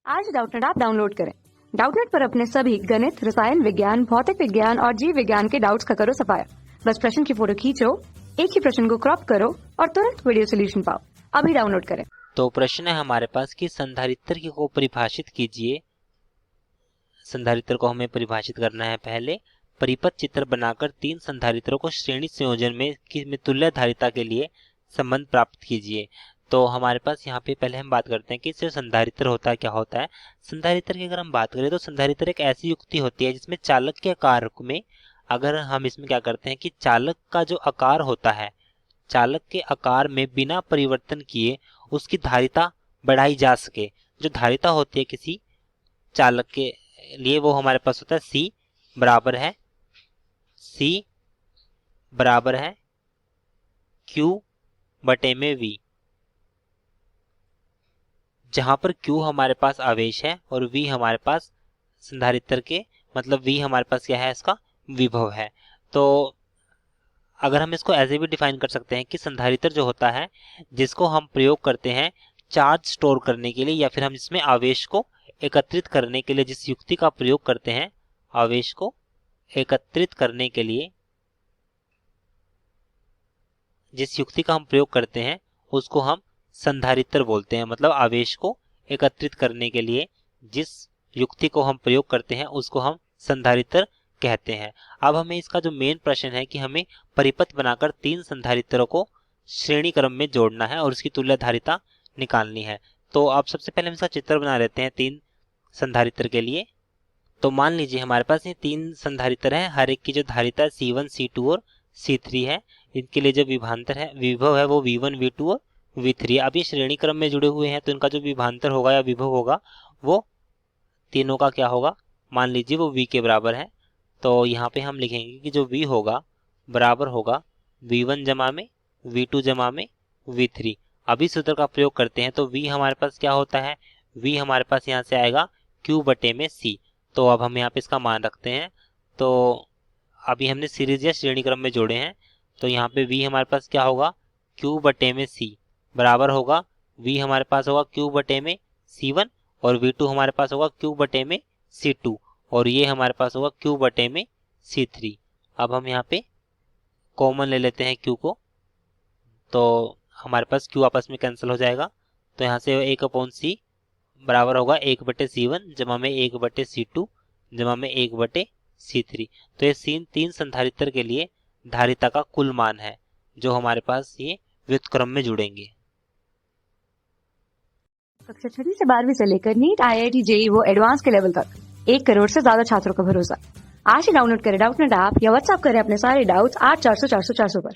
आज Doubtnut app download करें। Doubtnut पर अपने सभी गणित, रसायन विज्ञान, भौतिक विज्ञान और जीव विज्ञान के डाउट्स का करो सफाया। बस प्रश्न की फोटो खींचो, एक ही प्रश्न को क्रॉप करो और तुरंत वीडियो सोल्यूशन पाओ। अभी डाउनलोड करें। तो प्रश्न है हमारे पास कि संधारित्र को परिभाषित कीजिए। संधारित्र को हमें परिभाषित करना है। पहले परिपथ चित्र बनाकर तीन संधारित्रों को श्रेणी संयोजन में तुल्य धारिता के लिए संबंध प्राप्त कीजिए। तो हमारे पास यहाँ पे पहले हम बात करते हैं कि जो संधारित्र होता है क्या होता है। संधारित्र की अगर हम बात करें तो संधारित्र एक ऐसी युक्ति होती है जिसमें चालक के आकार में, अगर हम इसमें क्या करते हैं कि चालक का जो आकार होता है, चालक के आकार में बिना परिवर्तन किए उसकी धारिता बढ़ाई जा सके। जो धारिता होती है किसी चालक के लिए वो हमारे पास होता है C बराबर है Q बटे में V, जहां पर Q हमारे पास आवेश है और V हमारे पास संधारित्र के मतलब V हमारे पास क्या है, इसका विभव है। तो अगर हम इसको ऐसे भी डिफाइन कर सकते हैं कि संधारित्र जो होता है जिसको हम प्रयोग करते हैं चार्ज स्टोर करने के लिए, या फिर हम इसमें आवेश को एकत्रित करने के लिए जिस युक्ति का प्रयोग करते हैं, आवेश को एकत्रित करने के लिए जिस युक्ति का हम प्रयोग करते हैं उसको हम संधारित्र बोलते हैं। मतलब आवेश को एकत्रित करने के लिए जिस युक्ति को हम प्रयोग करते हैं उसको हम संधारित्र कहते हैं। अब हमें इसका जो मेन प्रश्न है कि हमें परिपथ बनाकर तीन संधारित्रों को श्रेणी क्रम में जोड़ना है और उसकी तुल्य धारिता निकालनी है। तो आप सबसे पहले हम इसका चित्र बना लेते हैं तीन संधारित्र के लिए। तो मान लीजिए हमारे पास ये तीन संधारित्र हैं, हर एक की जो धारिता C1, C2 और C3 है। इनके लिए जो विभवांतर है, विभव है, वो V1, V2 और V3 है। अब ये श्रेणी क्रम में जुड़े हुए हैं तो इनका जो विभवांतर होगा या विभव होगा वो तीनों का क्या होगा, मान लीजिए वो V के बराबर है। तो यहाँ पे हम लिखेंगे कि जो V होगा बराबर होगा V1 जमा में V2 जमा में V3। अभी सूत्र का प्रयोग करते हैं तो V हमारे पास क्या होता है, V हमारे पास यहाँ से आएगा Q बटे में C। तो अब हम यहाँ पे इसका मान रखते हैं। तो अभी हमने सीरीज या श्रेणी क्रम में जोड़े हैं तो यहाँ पे V हमारे पास क्या होगा, Q बटे में C बराबर होगा V हमारे पास होगा Q बटे में C1 और V2 हमारे पास होगा Q बटे में C2 और ये हमारे पास होगा Q बटे में C3। अब हम यहाँ पे कॉमन ले लेते हैं Q को, तो हमारे पास Q आपस में कैंसिल हो जाएगा। तो यहाँ से 1/C बराबर होगा 1/C1 जमा में 1/C2 जमा में 1/C3। तो ये तीन संधारित्र के लिए धारिता का कुल मान है जो हमारे पास ये व्युत्क्रम में जुड़ेंगे। कक्षा 6वीं से 12वीं से लेकर नीट, IIT, JEE वो एडवांस के लेवल तक 1 करोड़ से ज्यादा छात्रों का भरोसा। आज ही डाउनलोड करें डाउटनेट ऐप या व्हाट्सएप करें अपने सारे डाउट्स 8400 400 400 पर।